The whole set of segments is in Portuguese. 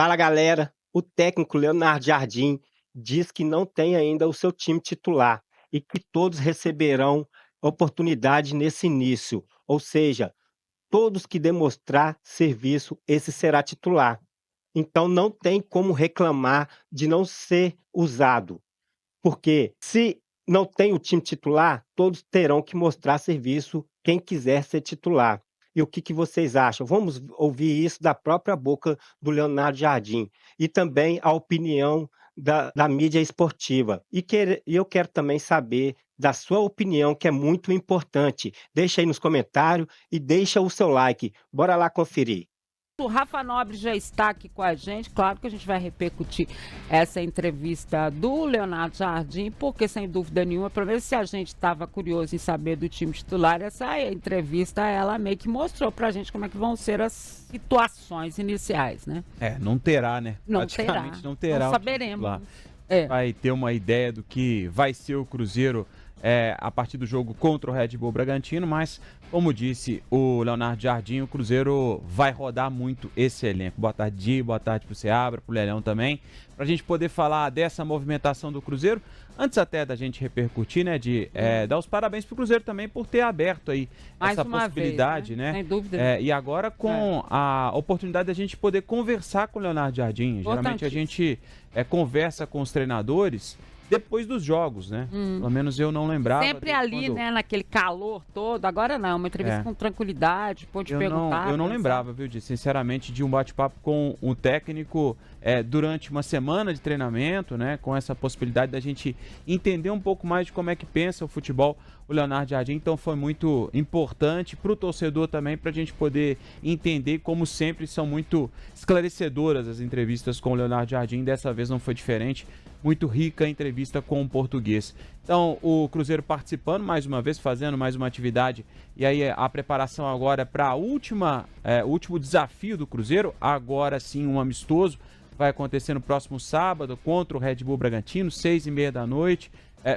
Fala galera, o técnico Leonardo Jardim diz que não tem ainda o seu time titular e que todos receberão oportunidade nesse início, ou seja, todos que demonstrar serviço, esse será titular. Então não tem como reclamar de não ser usado, porque se não tem o time titular, todos terão que mostrar serviço, quem quiser ser titular. E o que vocês acham? Vamos ouvir isso da própria boca do Leonardo Jardim e também a opinião da mídia esportiva. E eu quero também saber da sua opinião, que é muito importante. Deixa aí nos comentários e deixa o seu like. Bora lá conferir. O Rafa Nobre já está aqui com a gente. Claro que a gente vai repercutir essa entrevista do Leonardo Jardim, porque sem dúvida nenhuma, para ver se a gente estava curioso em saber do time titular, essa entrevista ela meio que mostrou para a gente como é que vão ser as situações iniciais, né? Não terá, né? Não Praticamente terá. não terá. Não saberemos. Vai ter uma ideia do que vai ser o Cruzeiro a partir do jogo contra o Red Bull Bragantino, mas, como disse o Leonardo Jardim, o Cruzeiro vai rodar muito esse elenco. Boa tarde, Di, boa tarde pro Seabra, pro Lelão também, pra gente poder falar dessa movimentação do Cruzeiro. Antes até da gente repercutir, né, de dar os parabéns pro Cruzeiro também por ter aberto aí Mais essa uma possibilidade, vez, né? Sem dúvida. E agora com a oportunidade da gente poder conversar com o Leonardo Jardim. Geralmente a gente conversa com os treinadores depois dos jogos, né? Pelo menos eu não lembrava. Sempre ali, quando... né, naquele calor todo. Agora não, uma entrevista com tranquilidade, pode perguntar. Eu não lembrava, viu, sinceramente, de um bate-papo com um técnico durante uma semana de treinamento, né? Com essa possibilidade da gente entender um pouco mais de como é que pensa o futebol, o Leonardo Jardim. Então foi muito importante para o torcedor também, para a gente poder entender. Como sempre, são muito esclarecedoras as entrevistas com o Leonardo Jardim. Dessa vez não foi diferente. Muito rica a entrevista com o português. Então, o Cruzeiro participando mais uma vez, fazendo mais uma atividade. E aí a preparação agora para o último desafio do Cruzeiro, agora sim um amistoso. Vai acontecer no próximo sábado contra o Red Bull Bragantino, 6h30 da noite.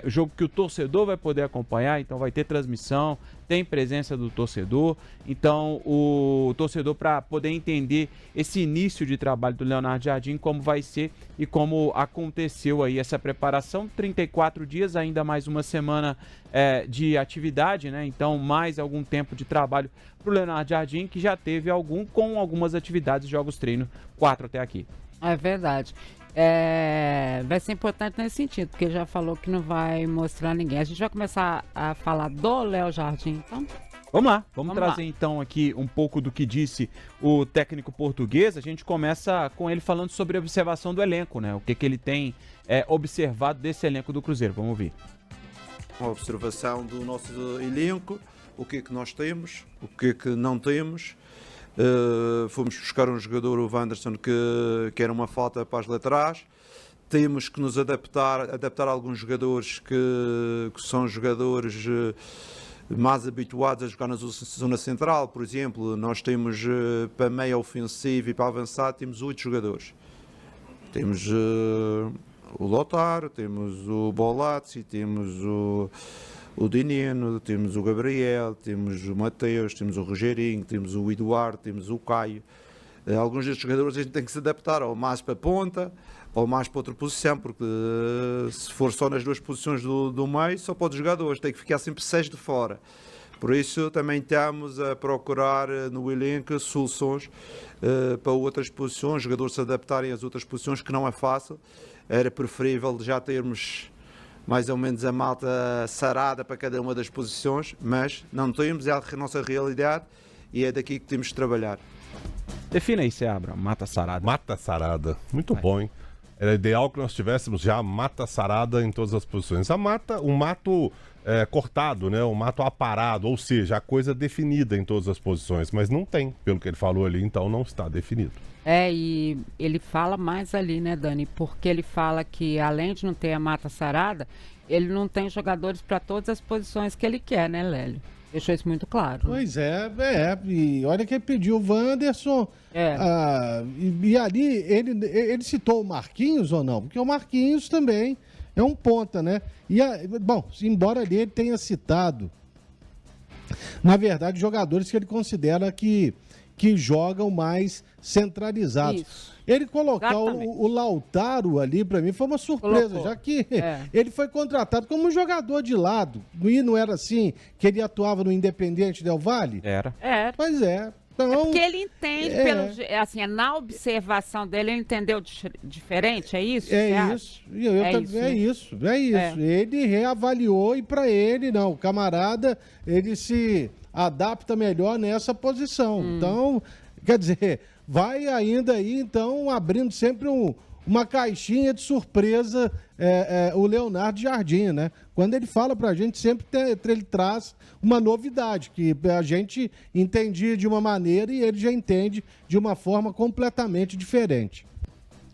Jogo que o torcedor vai poder acompanhar, então vai ter transmissão, tem presença do torcedor. Então o torcedor, para poder entender esse início de trabalho do Leonardo Jardim, como vai ser e como aconteceu aí essa preparação, 34 dias, ainda mais uma semana de atividade, né? Então mais algum tempo de trabalho para o Leonardo Jardim, que já teve com algumas atividades, jogos treino, 4 até aqui. É verdade. Vai ser importante nesse sentido, porque já falou que não vai mostrar ninguém. A gente vai começar a falar do Léo Jardim, então? Vamos lá, vamos trazer então aqui um pouco do que disse o técnico português. A gente começa com ele falando sobre a observação do elenco, né? O que ele tem observado desse elenco do Cruzeiro. Vamos ouvir. Uma observação do nosso elenco, o que é que nós temos, o que é que não temos. Fomos buscar um jogador, o Wanderson, que era uma falta para as laterais. Temos que nos adaptar a alguns jogadores que são jogadores mais habituados a jogar na zona central. Por exemplo, nós temos para meio ofensivo e para avançar, temos 8 jogadores. Temos o Lautaro, temos o Bolazzi, temos o Dineno, temos o Gabriel, temos o Mateus, temos o Rogerinho, temos o Eduardo, temos o Caio. Alguns destes jogadores a gente tem que se adaptar ou mais para a ponta ou mais para outra posição, porque se for só nas duas posições do meio, só pode jogar dois, tem que ficar sempre 6 de fora. Por isso também estamos a procurar no elenco soluções para outras posições, jogadores se adaptarem às outras posições, que não é fácil. Era preferível já termos mais ou menos a malta sarada para cada uma das posições, mas não temos, é a nossa realidade e é daqui que temos de trabalhar. Defina aí, Seabra, mata sarada. Mata sarada, muito bom, hein? Era ideal que nós tivéssemos já mata sarada em todas as posições. O mato cortado, né? O mato aparado, ou seja, a coisa definida em todas as posições, mas não tem, pelo que ele falou ali, então não está definido. E ele fala mais ali, né, Dani? Porque ele fala que, além de não ter a mata sarada, ele não tem jogadores para todas as posições que ele quer, né, Lélio? Deixou isso muito claro. Pois e olha que ele pediu o Wanderson. E ali, ele citou o Marquinhos ou não? Porque o Marquinhos também é um ponta, né? Bom, embora ali ele tenha citado, na verdade, jogadores que ele considera que jogam mais centralizados. Isso. Ele colocar o Lautaro ali, pra mim, foi uma surpresa, já que ele foi contratado como um jogador de lado. E não era assim que ele atuava no Independente Del Valle? Era. Pois é. Então, porque ele entende, assim, na observação dele, ele entendeu diferente, é isso? É isso. Ele reavaliou e para ele, não, o camarada, ele se adapta melhor nessa posição. Então, quer dizer, vai ainda aí, então, abrindo sempre uma caixinha de surpresa o Leonardo Jardim, né? Quando ele fala pra gente, sempre ele traz uma novidade, que a gente entendia de uma maneira e ele já entende de uma forma completamente diferente.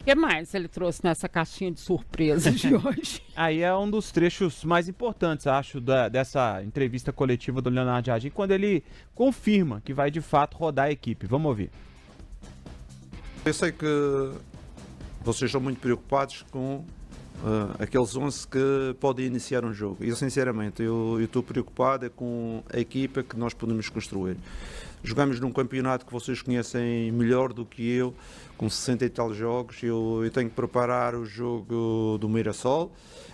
O que mais ele trouxe nessa caixinha de surpresa de hoje? Aí é um dos trechos mais importantes, acho, dessa entrevista coletiva do Leonardo Jardim, quando ele confirma que vai de fato rodar a equipe. Vamos ouvir. Eu sei que vocês estão muito preocupados com aqueles 11 que podem iniciar um jogo. E, sinceramente, eu estou preocupado com a equipa que nós podemos construir. Jogamos num campeonato que vocês conhecem melhor do que eu, com 60 e tal jogos. Eu tenho que preparar o jogo do Mirassol,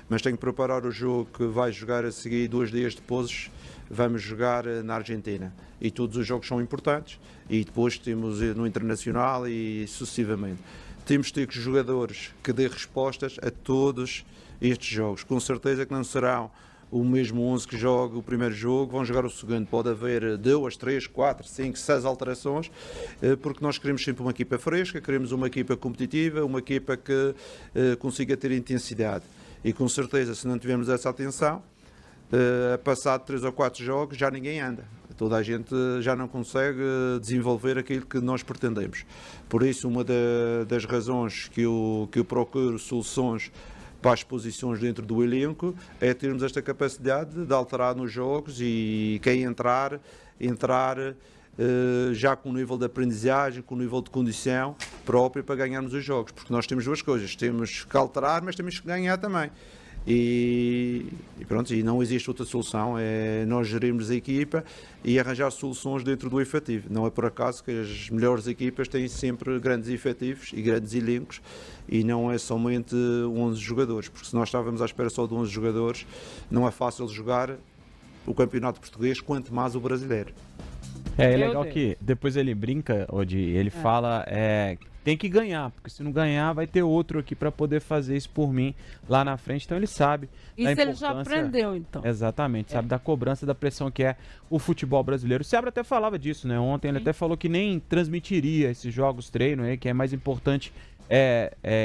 mas tenho que preparar o jogo que vai jogar a seguir 2 dias depois. Vamos jogar na Argentina. E todos os jogos são importantes. E depois temos no Internacional e sucessivamente. Temos de ter jogadores que dêem respostas a todos estes jogos. Com certeza que não serão o mesmo 11 que joga o primeiro jogo, vão jogar o segundo. Pode haver 2, 3, 4, 5, 6 alterações, porque nós queremos sempre uma equipa fresca, queremos uma equipa competitiva, uma equipa que consiga ter intensidade. E com certeza, se não tivermos essa atenção, passado 3 ou 4 jogos já ninguém anda. Toda a gente já não consegue desenvolver aquilo que nós pretendemos. Por isso, uma das razões que eu procuro soluções para as posições dentro do elenco é termos esta capacidade de alterar nos jogos e quem entrar já com o nível de aprendizagem, com o nível de condição própria para ganharmos os jogos. Porque nós temos 2 coisas, temos que alterar, mas temos que ganhar também. E pronto, e não existe outra solução, é nós gerirmos a equipa e arranjar soluções dentro do efetivo. Não é por acaso que as melhores equipas têm sempre grandes efetivos e grandes elencos e não é somente 11 jogadores, porque se nós estávamos à espera só de 11 jogadores, não é fácil jogar o campeonato português, quanto mais o brasileiro. É legal que depois ele brinca, Odi, ele fala tem que ganhar, porque se não ganhar vai ter outro aqui para poder fazer isso por mim lá na frente, então ele sabe isso da importância. Ele já aprendeu, então. Exatamente, sabe da cobrança, da pressão que é o futebol brasileiro. O Seabra até falava disso, né? Ontem ele até falou que nem transmitiria esses jogos treino aí, que é mais importante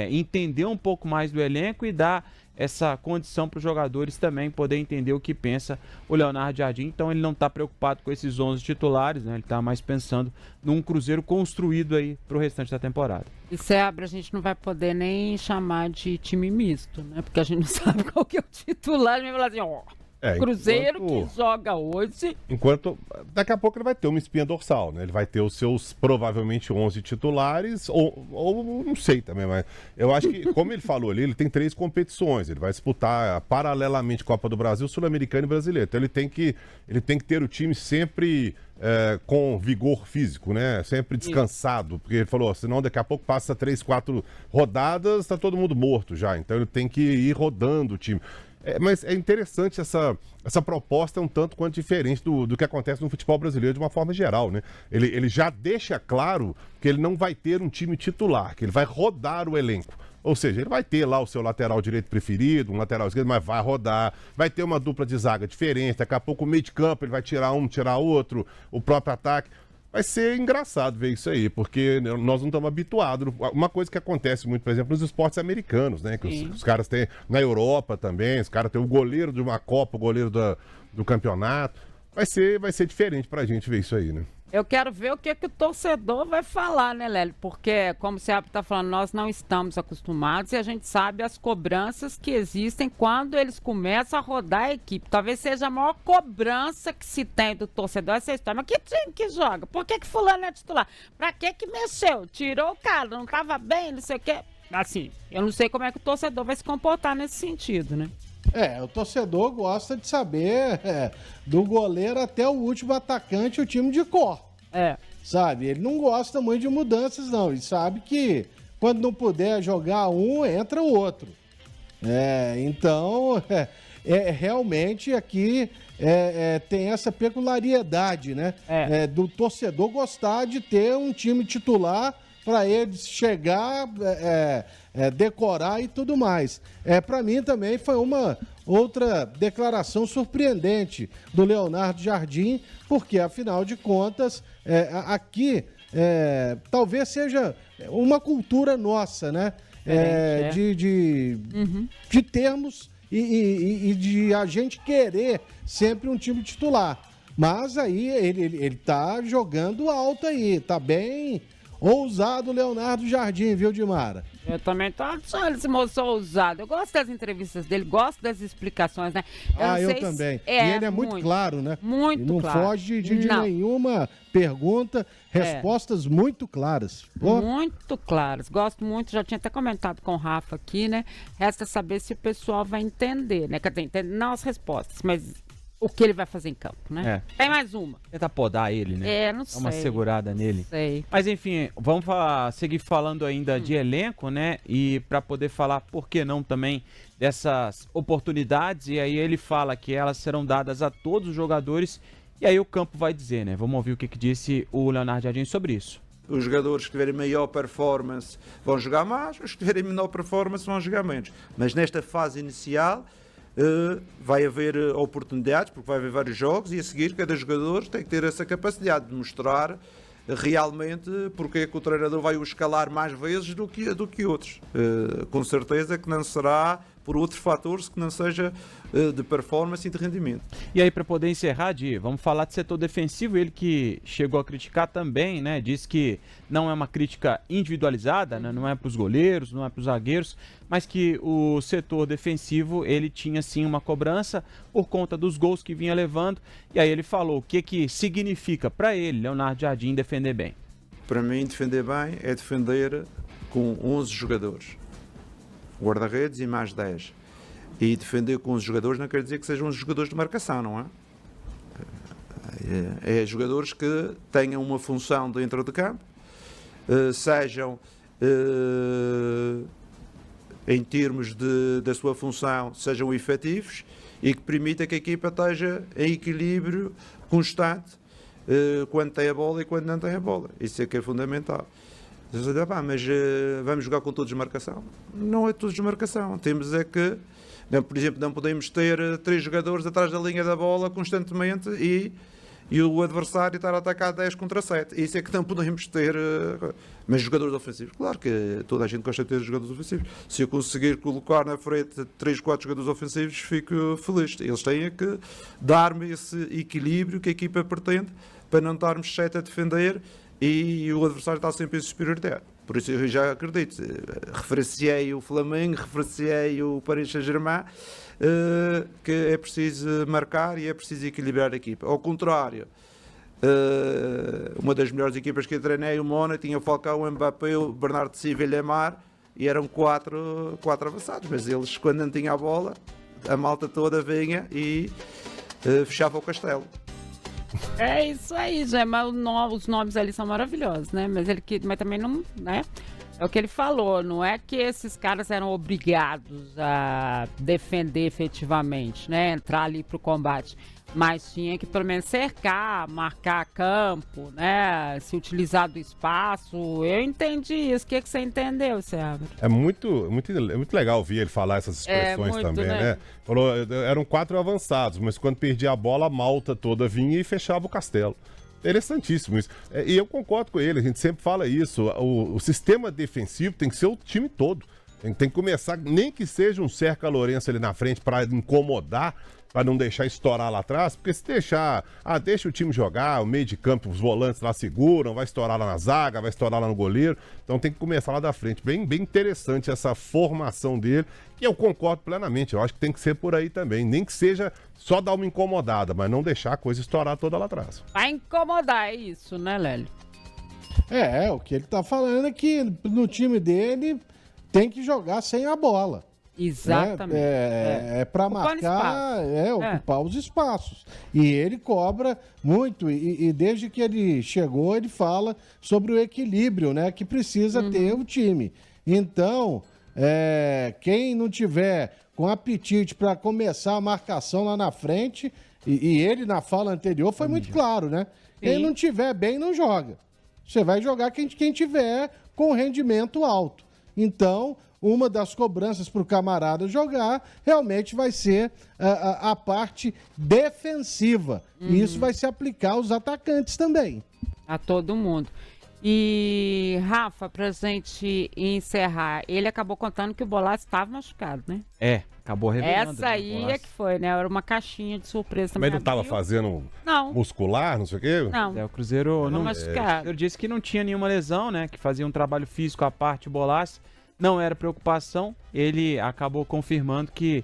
entender um pouco mais do elenco e dar essa condição para os jogadores também poder entender o que pensa o Leonardo Jardim. Então ele não está preocupado com esses 11 titulares, né? Ele está mais pensando num Cruzeiro construído aí para o restante da temporada. E Seabra, a gente não vai poder nem chamar de time misto, né? Porque a gente não sabe qual que é o titular. A gente vai falar assim, Cruzeiro que joga hoje. Daqui a pouco ele vai ter uma espinha dorsal, né? Ele vai ter os seus provavelmente 11 titulares, ou não sei também, mas eu acho que, como ele falou ali, ele tem 3 competições. Ele vai disputar paralelamente Copa do Brasil, Sul-Americano e Brasileiro. Então ele tem que ter o time sempre com vigor físico, né? Sempre descansado. Porque ele falou, senão daqui a pouco passa 3, 4 rodadas, tá todo mundo morto já. Então ele tem que ir rodando o time. Mas é interessante essa proposta, é um tanto quanto diferente do que acontece no futebol brasileiro de uma forma geral, né? Ele já deixa claro que ele não vai ter um time titular, que ele vai rodar o elenco. Ou seja, ele vai ter lá o seu lateral direito preferido, um lateral esquerdo, mas vai rodar, vai ter uma dupla de zaga diferente, daqui a pouco o meio de campo ele vai tirar um, tirar outro, o próprio ataque. Vai ser engraçado ver isso aí, porque nós não estamos habituados. Uma coisa que acontece muito, por exemplo, nos esportes americanos, né? Que os caras têm, na Europa também, os caras têm o goleiro de uma Copa, o goleiro do campeonato. Vai ser diferente pra gente ver isso aí, né? Eu quero ver o que o torcedor vai falar, né, Lélio? Porque, como o Seabra está falando, nós não estamos acostumados e a gente sabe as cobranças que existem quando eles começam a rodar a equipe. Talvez seja a maior cobrança que se tem do torcedor essa história. Mas que time que joga? Por que fulano é titular? Pra que mexeu? Tirou o cara, não estava bem, não sei o quê. Assim, eu não sei como é que o torcedor vai se comportar nesse sentido, né? O torcedor gosta de saber do goleiro até o último atacante, o time de cor. Sabe? Ele não gosta muito de mudanças, não. Ele sabe que quando não puder jogar um, entra o outro. Então, realmente aqui tem essa peculiaridade, né? Do torcedor gostar de ter um time titular para ele chegar, decorar e tudo mais. Para mim também foi uma outra declaração surpreendente do Leonardo Jardim, porque afinal de contas, aqui talvez seja uma cultura nossa, né? De termos e de a gente querer sempre um time titular. Mas aí ele tá jogando alto aí, tá bem ousado o Leonardo Jardim, viu, Dimara? Eu também tô achando esse moço ousado. Eu gosto das entrevistas dele, gosto das explicações, né? Eu também. E ele é muito claro, né? Muito não claro. Não foge de nenhuma pergunta, respostas muito claras. Muito claras. Gosto muito, já tinha até comentado com o Rafa aqui, né? Resta saber se o pessoal vai entender, né? Quer dizer, entender não as respostas, mas o que ele vai fazer em campo, né? Tem mais uma. Tenta podar ele, né? Não sei. Dá uma segurada nele. Sei. Mas enfim, vamos seguir falando ainda de elenco, né? E para poder falar, por que não também, dessas oportunidades. E aí ele fala que elas serão dadas a todos os jogadores. E aí o campo vai dizer, né? Vamos ouvir o que disse o Leonardo Jardim sobre isso. Os jogadores que tiverem maior performance vão jogar mais, os que tiverem menor performance vão jogar menos. Mas nesta fase inicial vai haver oportunidades, porque vai haver vários jogos, e a seguir cada jogador tem que ter essa capacidade de mostrar realmente porque é que o treinador vai o escalar mais vezes do que outros. Com certeza que não será por outros fatores que não seja de performance e de rendimento. E aí, para poder encerrar, Di, vamos falar de setor defensivo. Ele que chegou a criticar também, né? Diz que não é uma crítica individualizada, né? Não é para os goleiros, não é para os zagueiros, mas que o setor defensivo, ele tinha sim uma cobrança por conta dos gols que vinha levando. E aí ele falou o que significa para ele, Leonardo Jardim, defender bem. Para mim, defender bem é defender com 11 jogadores. Guarda-redes e mais 10. E defender com os jogadores não quer dizer que sejam os jogadores de marcação, não é? É jogadores que tenham uma função dentro do campo, sejam, em termos da sua função, sejam efetivos e que permita que a equipa esteja em equilíbrio constante quando tem a bola e quando não tem a bola. Isso é que é fundamental. Mas vamos jogar com todos de marcação? Não é todos de marcação. Temos é que, por exemplo, não podemos ter 3 jogadores atrás da linha da bola constantemente e o adversário estar a atacar 10 contra 7. Isso é que não podemos ter. Mas jogadores ofensivos, claro que toda a gente gosta de ter jogadores ofensivos. Se eu conseguir colocar na frente 3, 4 jogadores ofensivos, fico feliz. Eles têm que dar-me esse equilíbrio que a equipa pretende para não estarmos 7 a defender e o adversário está sempre em superioridade. Por isso eu já acredito. Referenciei o Flamengo, referenciei o Paris Saint-Germain, que é preciso marcar e é preciso equilibrar a equipa. Ao contrário, uma das melhores equipas que eu treinei, o Mónaco, tinha o Falcão, o Mbappé, o Bernardo Silva e o Lemar, e eram 4 avançados, mas eles, quando não tinham a bola, a malta toda vinha e fechava o castelo. É isso aí, Zé, mas os nomes ali são maravilhosos, né? Mas também não, né? É o que ele falou, não é que esses caras eram obrigados a defender efetivamente, né? Entrar ali pro combate. Mas tinha que pelo menos cercar, marcar campo, né? Se utilizar do espaço. Eu entendi isso. O que você entendeu, Sérgio? É muito legal ouvir ele falar essas expressões também, né? Falou, eram 4 avançados, mas quando perdia a bola, a malta toda vinha e fechava o castelo. Interessantíssimo isso. E eu concordo com ele, a gente sempre fala isso. O sistema defensivo tem que ser o time todo. Tem que começar, nem que seja um Cerca Lourenço ali na frente para incomodar, para não deixar estourar lá atrás, porque se deixar, deixa o time jogar, o meio de campo, os volantes lá seguram, vai estourar lá na zaga, vai estourar lá no goleiro, então tem que começar lá da frente. Bem interessante essa formação dele, que eu concordo plenamente, eu acho que tem que ser por aí também, nem que seja só dar uma incomodada, mas não deixar a coisa estourar toda lá atrás. Vai incomodar, é isso, né, Lélio? O que ele tá falando é que no time dele tem que jogar sem a bola. Exatamente. É para marcar, ocupar os espaços. E ele cobra muito, e desde que ele chegou, ele fala sobre o equilíbrio, né, que precisa ter o time. Então, quem não tiver com apetite para começar a marcação lá na frente, e ele na fala anterior foi muito claro, né? Quem não tiver bem não joga. Você vai jogar quem tiver com rendimento alto. Então, uma das cobranças para o camarada jogar realmente vai ser a parte defensiva. E isso vai se aplicar aos atacantes também. A todo mundo. E, Rafa, pra gente encerrar, ele acabou contando que o Bolaço estava machucado, né? Acabou revelando. Essa aí é que foi, né? Era uma caixinha de surpresa. Mas não abriu. tava fazendo Não, muscular, não sei o quê? não. O Cruzeiro Tava não. machucado. Eu disse que não tinha nenhuma lesão, né? Que fazia um trabalho físico à parte o Bolaço. Não era preocupação. Ele acabou confirmando que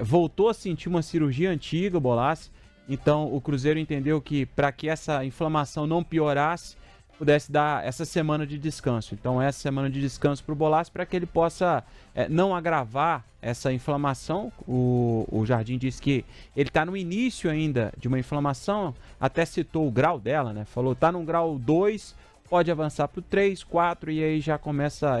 voltou a sentir uma cirurgia antiga, o Bolaço. Então o Cruzeiro entendeu que para que essa inflamação não piorasse, pudesse dar essa semana de descanso. Então, essa semana de descanso para o Bolaço, para que ele possa não agravar essa inflamação. O Jardim disse que ele está no início ainda de uma inflamação, até citou o grau dela, né? Falou, está no grau 2, pode avançar para o 3, 4, e aí já começa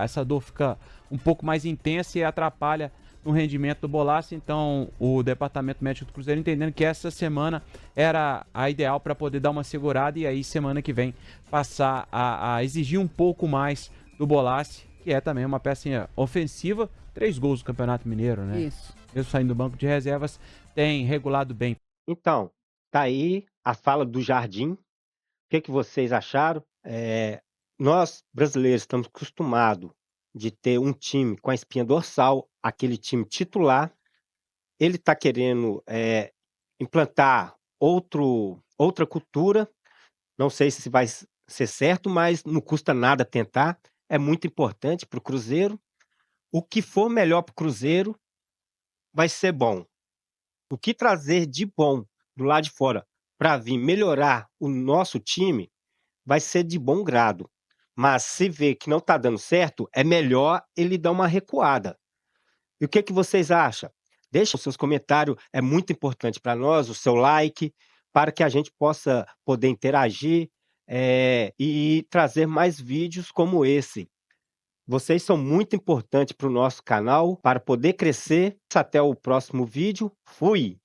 essa dor fica um pouco mais intensa e atrapalha no rendimento do Bolaço. Então o departamento médico do Cruzeiro entendendo que essa semana era a ideal para poder dar uma segurada e aí semana que vem passar a exigir um pouco mais do Bolaço, que é também uma peça ofensiva, 3 gols do Campeonato Mineiro, né? Isso. Mesmo saindo do banco de reservas, tem regulado bem. Então, tá aí a fala do Jardim. O que vocês acharam? Nós, brasileiros, estamos acostumados de ter um time com a espinha dorsal, aquele time titular. Ele está querendo implantar outra cultura. Não sei se vai ser certo, mas não custa nada tentar. É muito importante para o Cruzeiro. O que for melhor para o Cruzeiro vai ser bom. O que trazer de bom do lado de fora para vir melhorar o nosso time vai ser de bom grado. Mas se vê que não está dando certo, é melhor ele dar uma recuada. E o que vocês acham? Deixa os seus comentários, é muito importante para nós, o seu like, para que a gente possa poder interagir e trazer mais vídeos como esse. Vocês são muito importantes para o nosso canal, para poder crescer. Até o próximo vídeo. Fui!